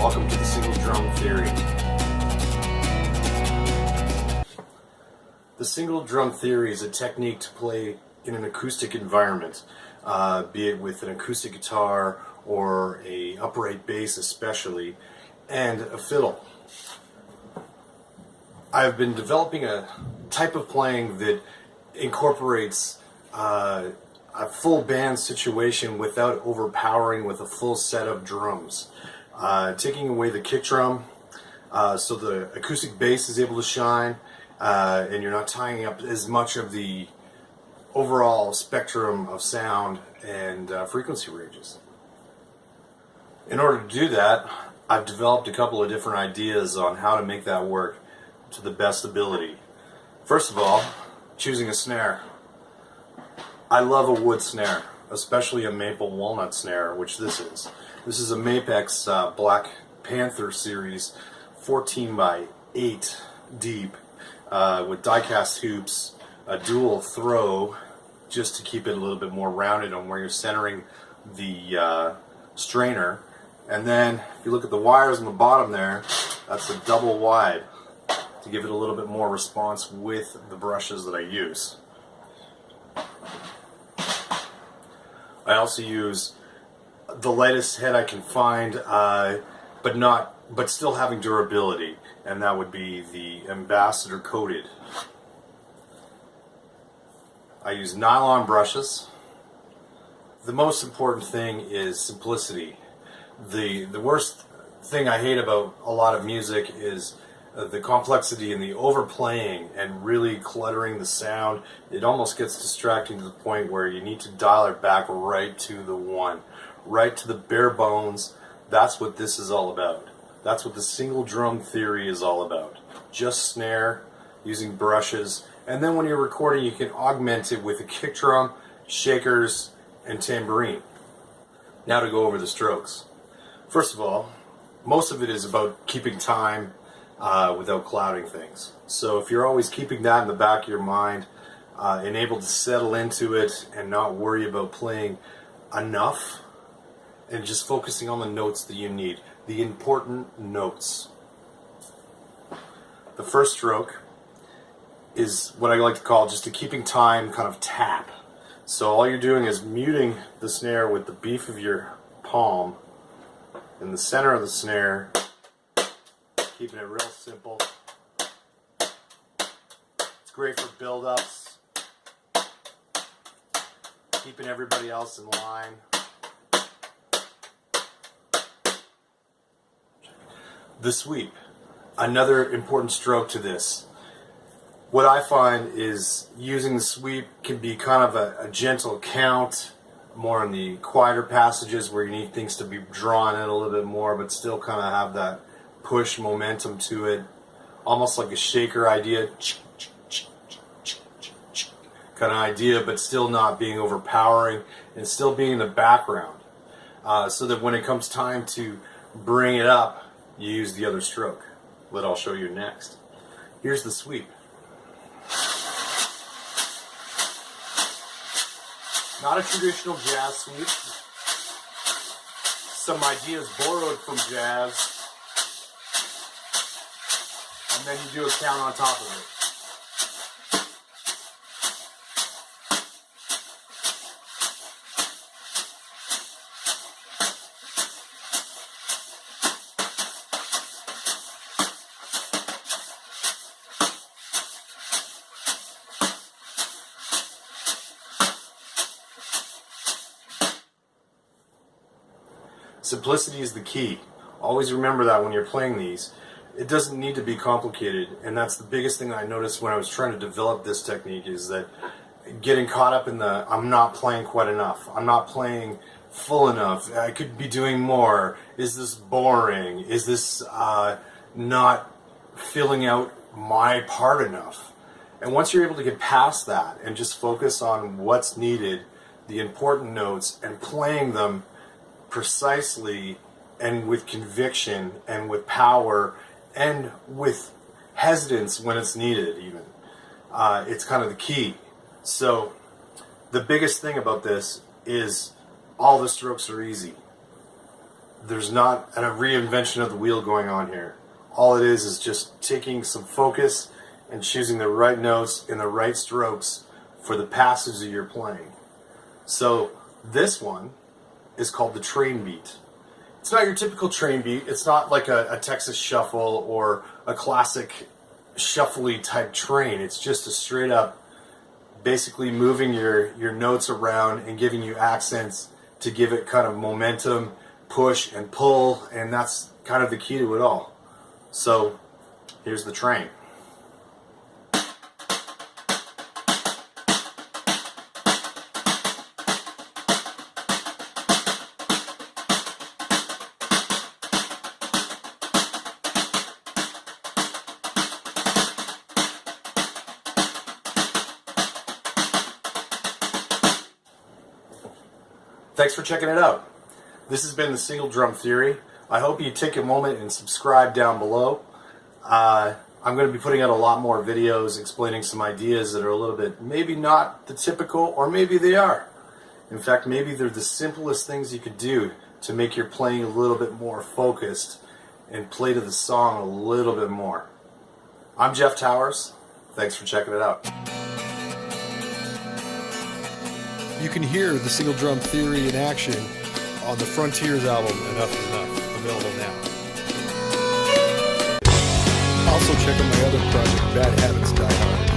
Welcome to the single drum theory. The single drum theory is a technique to play in an acoustic environment, be it with an acoustic guitar or a upright bass especially, and a fiddle. I've been developing a type of playing that incorporates a full band situation without overpowering with a full set of drums. Taking away the kick drum so the acoustic bass is able to shine, and you're not tying up as much of the overall spectrum of sound and frequency ranges. In order to do that, I've developed a couple of different ideas on how to make that work to the best ability. First of all, choosing a snare. I love a wood snare, especially a maple walnut snare, which this is. This is a Mapex Black Panther series, 14 by 8 deep, with die-cast hoops, a dual throw, just to keep it a little bit more rounded on where you're centering the strainer. And then, if you look at the wires on the bottom there, that's a double wide to give it a little bit more response with the brushes that I use. I also use the lightest head I can find, but still having durability, and that would be the Ambassador coated. I use nylon brushes. The most important thing is simplicity. The worst thing I hate about a lot of music is the complexity and the overplaying and really cluttering the sound. It almost gets distracting to the point where you need to dial it back right to the one, right to the bare bones. That's what this is all about. That's what the single drum theory is all about. Just snare, using brushes, and then when you're recording you can augment it with a kick drum, shakers, and tambourine. Now to go over the strokes. First of all, most of it is about keeping time without clouding things. So if you're always keeping that in the back of your mind and able to settle into it and not worry about playing enough and just focusing on the notes that you need, the important notes. The first stroke is what I like to call just a keeping time kind of tap. So all you're doing is muting the snare with the beef of your palm in the center of the snare, keeping it real simple. It's great for build-ups, keeping everybody else in line. The sweep, another important stroke to this. What I find is using the sweep can be kind of a gentle count, more in the quieter passages where you need things to be drawn in a little bit more, but still kind of have that push momentum to it, almost like a shaker idea, kind of idea, but still not being overpowering and still being in the background, so that when it comes time to bring it up, you use the other stroke that I'll show you next. Here's the sweep. Not a traditional jazz sweep. Some ideas borrowed from jazz. And then you do a count on top of it. Simplicity is the key. Always remember that when you're playing these. It doesn't need to be complicated, and that's the biggest thing I noticed when I was trying to develop this technique, is that getting caught up in the I'm not playing quite enough, I'm not playing full enough, I could be doing more, is this boring, is this not filling out my part enough? And once you're able to get past that and just focus on what's needed, the important notes, and playing them precisely and with conviction and with power and with hesitance when it's needed even, it's kind of the key. So the biggest thing about this is all the strokes are easy. There's not a reinvention of the wheel going on here. All it is just taking some focus and choosing the right notes in the right strokes for the passage that you're playing. So this one is called the train beat. It's not your typical train beat. It's not like a Texas shuffle or a classic shuffly type train. It's just a straight up, basically moving your notes around and giving you accents to give it kind of momentum, push and pull, and that's kind of the key to it all. So here's the train. Thanks for checking it out. This has been the Single Drum Theory. I hope you take a moment and subscribe down below. I'm going to be putting out a lot more videos explaining some ideas that are a little bit maybe not the typical, or maybe they are. In fact, maybe they're the simplest things you could do to make your playing a little bit more focused and play to the song a little bit more. I'm Jeff Towers. Thanks for checking it out. You can hear the Single Drum Theory in action on the Frontiers album, Enough is Enough, available now. Also check out my other project, Bad Habits Die Hard.